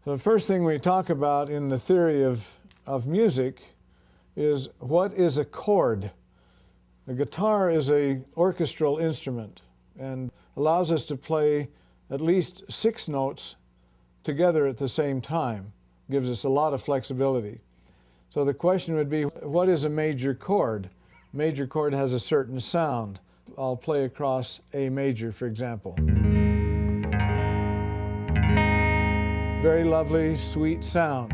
So the first thing we talk about in the theory of music is what is a chord. The guitar is an orchestral instrument and allows us to play at least 6 notes together at the same time. Gives us a lot of flexibility. So the question would be, what is a major chord? Major chord has a certain sound. I'll play across A major, for example. Very lovely, sweet sound.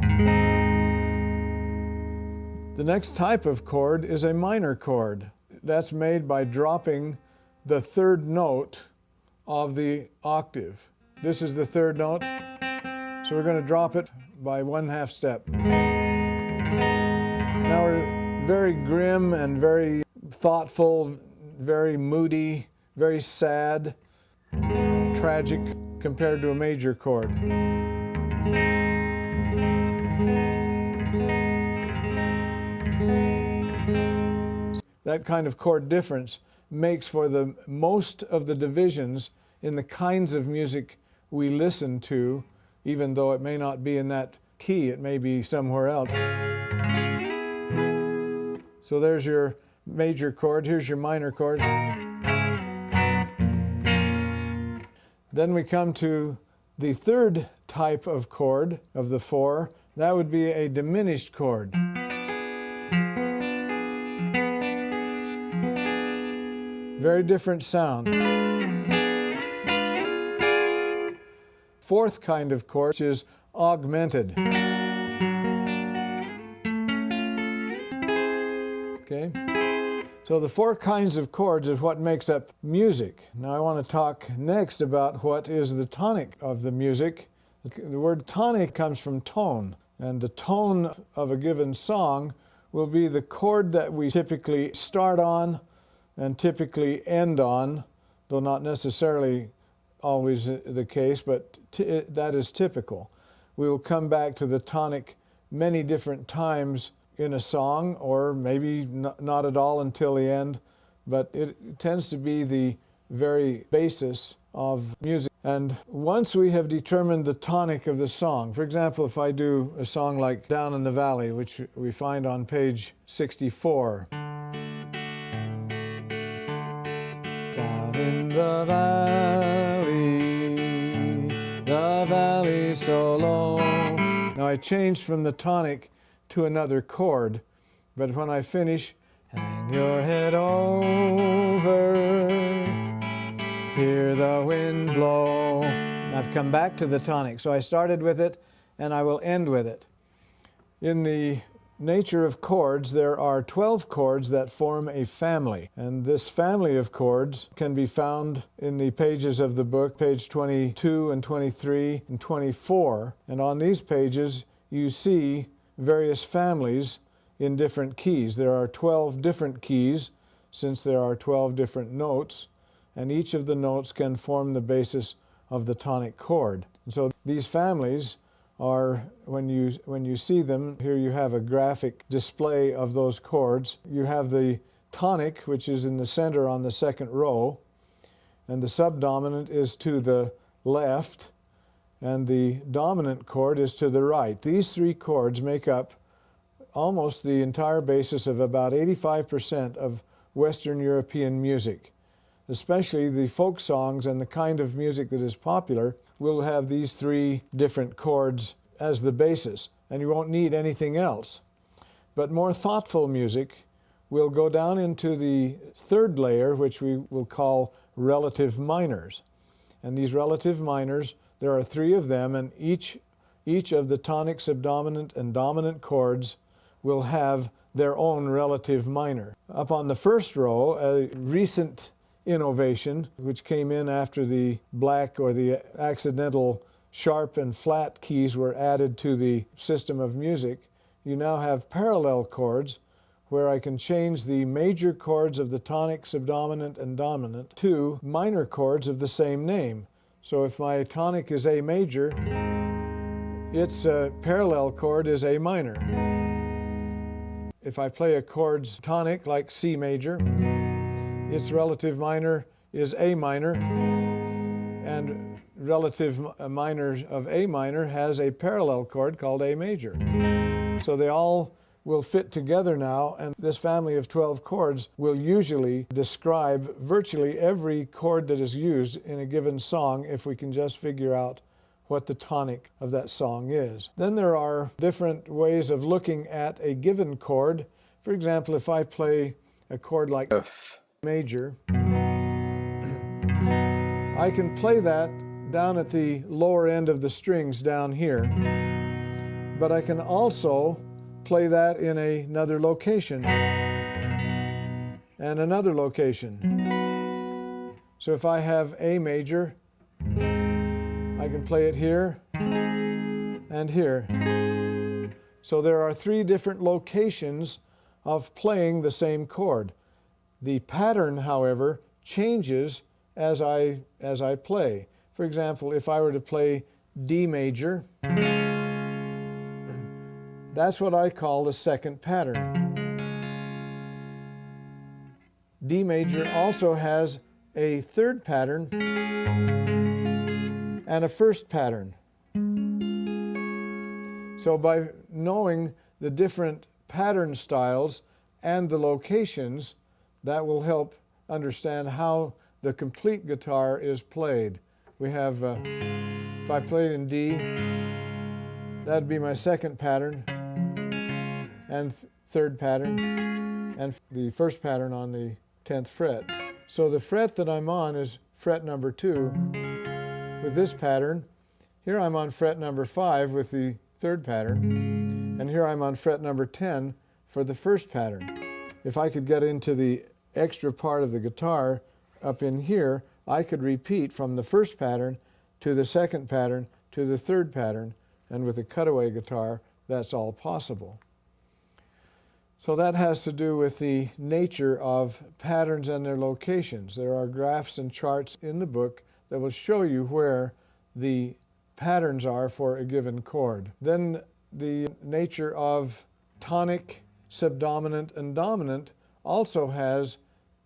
The next type of chord is a minor chord. That's made by dropping the 3rd note of the octave. This is the 3rd note, so we're going to drop it by 1/2 step. Now we're very grim and very thoughtful, very moody, very sad, tragic compared to a major chord. That kind of chord difference makes for the most of the divisions in the kinds of music we listen to, even though it may not be in that key, it may be somewhere else. So there's your major chord, here's your minor chord. Then we come to the 3rd type of chord of the 4. That would be a diminished chord. Very different sound. 4th kind of chord is augmented. Okay? So the 4 kinds of chords is what makes up music. Now I want to talk next about what is the tonic of the music. The word tonic comes from tone, and the tone of a given song will be the chord that we typically start on and typically end on, though not necessarily always the case, but that is typical. We will come back to the tonic many different times in a song, or maybe not at all until the end, but it tends to be the very basis of music. And once we have determined the tonic of the song, for example, if I do a song like Down in the Valley, which we find on page 64. Down in the valley so low. Now I changed from the tonic to another chord, but when I finish, hang your head over, hear the wind blow. I've come back to the tonic, so I started with it and I will end with it. In the nature of chords, there are 12 chords that form a family, and this family of chords can be found in the pages of the book, page 22 and 23 and 24, and on these pages you see various families in different keys. There are 12 different keys, since there are 12 different notes, and each of the notes can form the basis of the tonic chord. And so these families are, when you see them, here you have a graphic display of those chords. You have the tonic, which is in the center on the 2nd row, and the subdominant is to the left, and the dominant chord is to the right. These 3 chords make up almost the entire basis of about 85% of Western European music. Especially the folk songs and the kind of music that is popular will have these 3 different chords as the basis, and you won't need anything else. But more thoughtful music will go down into the 3rd layer, which we will call relative minors. And these relative minors, there are 3 of them, and each of the tonic, subdominant, and dominant chords will have their own relative minor. Up on the 1st row, a recent innovation, which came in after the black or the accidental sharp and flat keys were added to the system of music, you now have parallel chords where I can change the major chords of the tonic, subdominant, and dominant to minor chords of the same name. So if my tonic is A major, its parallel chord is A minor. If I play a chord's tonic like C major, its relative minor is A minor, and relative minor of A minor has a parallel chord called A major. So they all will fit together now, and this family of 12 chords will usually describe virtually every chord that is used in a given song if we can just figure out what the tonic of that song is. Then there are different ways of looking at a given chord. For example, if I play a chord like F major, I can play that down at the lower end of the strings down here, but I can also play that in another location and another location. So if I have A major, I can play it here and here. So there are 3 different locations of playing the same chord. The pattern, however, changes as I play. For example, if I were to play D major, that's what I call the second pattern. D major also has a third pattern and a first pattern. So by knowing the different pattern styles and the locations, that will help understand how the complete guitar is played. We have, if I played in D, that'd be my second pattern and third pattern, and the first pattern on the 10th fret. So the fret that I'm on is fret number 2 with this pattern. Here I'm on fret number 5 with the third pattern, and here I'm on fret number 10 for the first pattern. If I could get into the extra part of the guitar up in here, I could repeat from the first pattern to the second pattern to the third pattern, and with a cutaway guitar, that's all possible. So that has to do with the nature of patterns and their locations. There are graphs and charts in the book that will show you where the patterns are for a given chord. Then the nature of tonic, subdominant, and dominant also has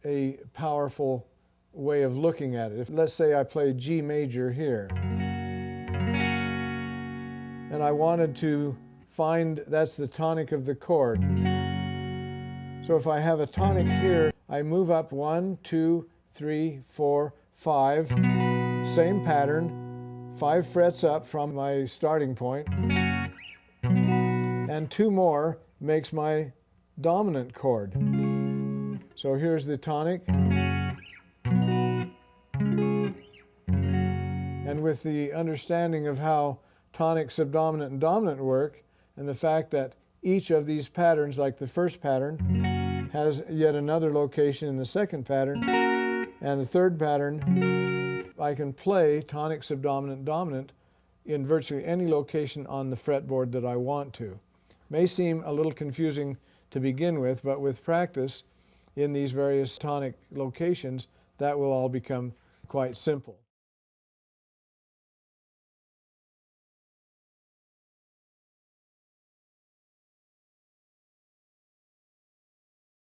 a powerful way of looking at it. If, let's say I play G major here, and I wanted to find, that's the tonic of the chord. So if I have a tonic here, I move up 1, 2, 3, 4, 5, same pattern, 5 frets up from my starting point, and 2 more makes my dominant chord. So here's the tonic, and with the understanding of how tonic, subdominant, and dominant work, and the fact that each of these patterns, like the first pattern, has yet another location in the second pattern, and the third pattern, I can play tonic, subdominant, dominant in virtually any location on the fretboard that I want to. May seem a little confusing to begin with, but with practice in these various tonic locations, that will all become quite simple.